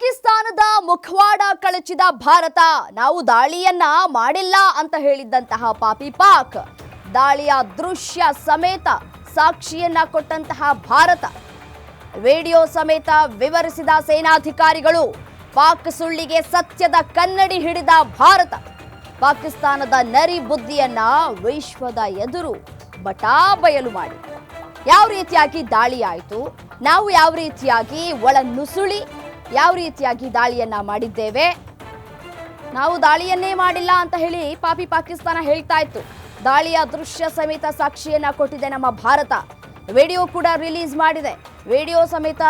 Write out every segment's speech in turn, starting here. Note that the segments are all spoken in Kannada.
ಪಾಕಿಸ್ತಾನದ ಮುಖವಾಡ ಕಳಚಿದ ಭಾರತ ನಾವು ದಾಳಿಯನ್ನ ಮಾಡಿಲ್ಲ ಅಂತ ಹೇಳಿದ್ದಂತಹ ಪಾಪಿ ಪಾಕ್ ದಾಳಿಯ ದೃಶ್ಯ ಸಮೇತ ಸಾಕ್ಷಿಯನ್ನ ಕೊಟ್ಟಂತಹ ಭಾರತ ವಿಡಿಯೋ ಸಮೇತ ವಿವರಿಸಿದ ಸೇನಾಧಿಕಾರಿಗಳು ಪಾಕ್ ಸುಳ್ಳಿಗೆ ಸತ್ಯದ ಕನ್ನಡಿ ಹಿಡಿದ ಭಾರತ ಪಾಕಿಸ್ತಾನದ ನರಿ ಬುದ್ಧಿಯನ್ನ ವಿಶ್ವದ ಎದುರು ಬಟಾಬಯಲು ಮಾಡಿ ಯಾವ ರೀತಿಯಾಗಿ ದಾಳಿ ಆಯಿತು ನಾವು ಯಾವ ರೀತಿಯಾಗಿ ಒಳ ನುಸುಳಿ ಯಾವ ರೀತಿಯಾಗಿ ದಾಳಿಯನ್ನ ಮಾಡಿದ್ದೇವೆ ನಾವು ದಾಳಿಯನ್ನೇ ಮಾಡಿಲ್ಲ ಅಂತ ಹೇಳಿ ಪಾಪಿ ಪಾಕಿಸ್ತಾನ ಹೇಳ್ತಾ ಇತ್ತು ದಾಳಿಯ ದೃಶ್ಯ ಸಮೇತ ಸಾಕ್ಷಿಯನ್ನ ಕೊಟ್ಟಿದೆ ನಮ್ಮ ಭಾರತ ವಿಡಿಯೋ ಕೂಡ ರಿಲೀಸ್ ಮಾಡಿದೆ ವಿಡಿಯೋ ಸಮೇತ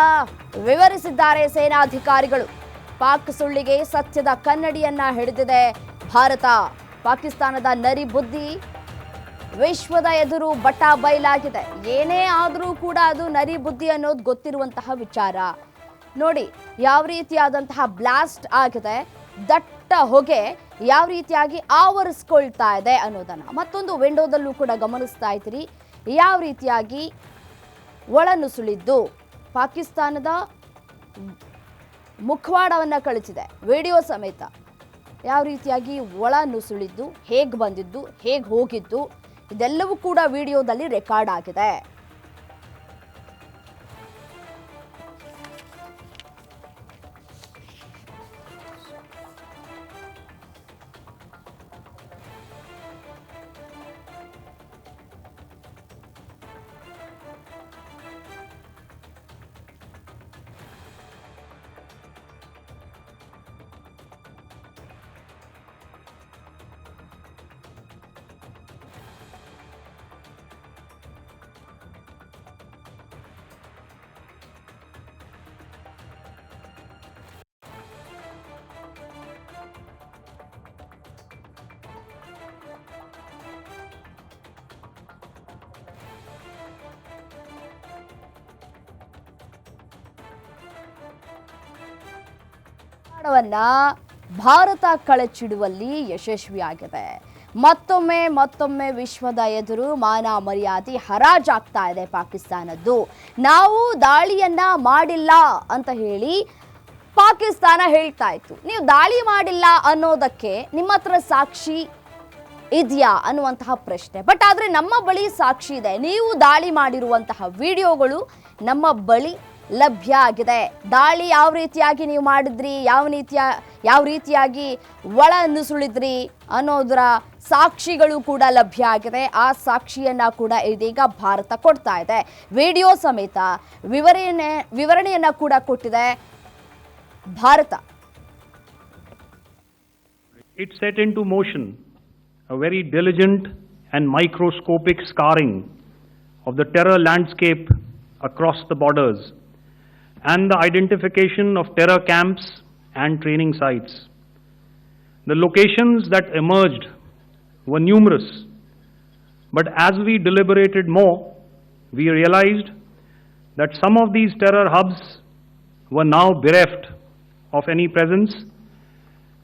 ವಿವರಿಸಿದ್ದಾರೆ ಸೇನಾಧಿಕಾರಿಗಳು ಪಾಕ್ ಸುಳ್ಳಿಗೆ ಸತ್ಯದ ಕನ್ನಡಿಯನ್ನ ಹಿಡಿದಿದೆ ಭಾರತ ಪಾಕಿಸ್ತಾನದ ನರಿ ಬುದ್ಧಿ ವಿಶ್ವದ ಎದುರು ಬಟಾ ಬಯಲಾಗಿದೆ ಏನೇ ಆದರೂ ಕೂಡ ಅದು ನರಿ ಬುದ್ಧಿ ಅನ್ನೋದು ಗೊತ್ತಿರುವಂತಹ ವಿಚಾರ ನೋಡಿ ಯಾವ ರೀತಿಯಾದಂತಹ ಬ್ಲಾಸ್ಟ್ ಆಗಿದೆ ದಟ್ಟ ಹೊಗೆ ಯಾವ ರೀತಿಯಾಗಿ ಆವರಿಸ್ಕೊಳ್ತಾ ಇದೆ ಅನ್ನೋದನ್ನ ಮತ್ತೊಂದು ವಿಂಡೋದಲ್ಲೂ ಕೂಡ ಗಮನಿಸ್ತಾ ಇದ್ದೀರಿ ಯಾವ ರೀತಿಯಾಗಿ ಒಳನುಸುಳಿದ್ದು ಪಾಕಿಸ್ತಾನದ ಮುಖವಾಡವನ್ನ ಕಳಿಸಿದೆ ವಿಡಿಯೋ ಸಮೇತ ಯಾವ ರೀತಿಯಾಗಿ ಒಳ ನುಸುಳಿದ್ದು ಹೇಗೆ ಬಂದಿದ್ದು ಹೇಗೆ ಹೋಗಿದ್ದು ಇದೆಲ್ಲವೂ ಕೂಡ ವಿಡಿಯೋದಲ್ಲಿ ರೆಕಾರ್ಡ್ ಆಗಿದೆ ಭಾರತ ಕಳಚಿಡುವಲ್ಲಿ ಯಶಸ್ವಿಯಾಗಿದೆ ಮತ್ತೊಮ್ಮೆ ವಿಶ್ವದ ಎದುರು ಮಾನ ಮರ್ಯಾದೆ ಹರಾಜಾಗ್ತಾ ಇದೆ ಪಾಕಿಸ್ತಾನದ್ದು ನಾವು ದಾಳಿಯನ್ನ ಮಾಡಿಲ್ಲ ಅಂತ ಹೇಳಿ ಪಾಕಿಸ್ತಾನ ಹೇಳ್ತಾ ಇತ್ತು ನೀವು ದಾಳಿ ಮಾಡಿಲ್ಲ ಅನ್ನೋದಕ್ಕೆ ನಿಮ್ಮ ಹತ್ರ ಸಾಕ್ಷಿ ಇದೆಯಾ ಅನ್ನುವಂತಹ ಪ್ರಶ್ನೆ ಬಟ್ ಆದ್ರೆ ನಮ್ಮ ಬಳಿ ಸಾಕ್ಷಿ ಇದೆ ನೀವು ದಾಳಿ ಮಾಡಿರುವಂತಹ ವಿಡಿಯೋಗಳು ನಮ್ಮ ಬಳಿ ಲಭ್ಯ ಆಗಿದೆ ದಾಳಿ ಯಾವ ರೀತಿಯಾಗಿ ನೀವು ಮಾಡಿದ್ರಿ ಯಾವ ರೀತಿಯಾಗಿ ಒಳ ನುಸುಳಿದ್ರಿ ಅನ್ನೋದರ ಸಾಕ್ಷಿಗಳು ಕೂಡ ಲಭ್ಯ ಆಗಿದೆ ಆ ಸಾಕ್ಷಿಯನ್ನ ಕೂಡ ಇದೀಗ ಭಾರತ ಕೊಡ್ತಾ ಇದೆ ವಿಡಿಯೋ ಸಮೇತ ವಿವರಣೆಯನ್ನ ಕೂಡ ಕೊಟ್ಟಿದೆ Bharat It set into motion a very diligent and microscopic scarring of the terror landscape across the borders and the identification of terror camps and training sites. The locations that emerged were numerous, but as we deliberated more, we realized that some of these terror hubs were now bereft of any presence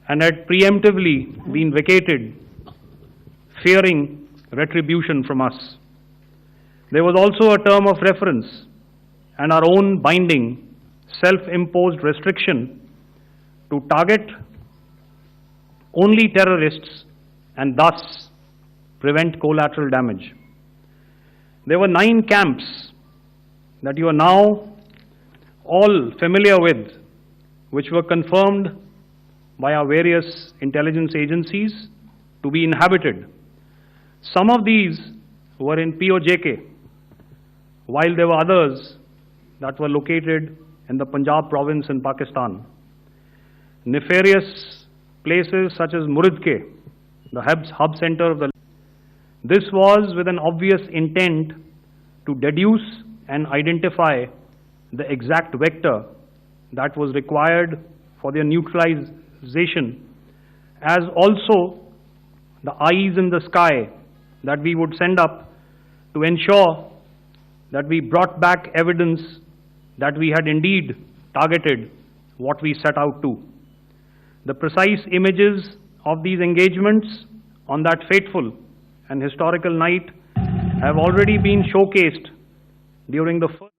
and had preemptively been vacated, fearing retribution from us. There was also a term of reference and our own binding self-imposed restriction to target only terrorists and thus prevent collateral damage. There were 9 camps that you are now all familiar with, which were confirmed by our various intelligence agencies to be inhabited. Some of these were in POJK, while there were others that were located in the Punjab province in Pakistan. Nefarious places such as Muridke, the hub center of the... This was with an obvious intent to deduce and identify the exact vector that was required for their neutralization, as also the eyes in the sky that we would send up to ensure that we brought back evidence that we had indeed targeted what we set out to. The precise images of these engagements on that fateful and historical night have already been showcased during the first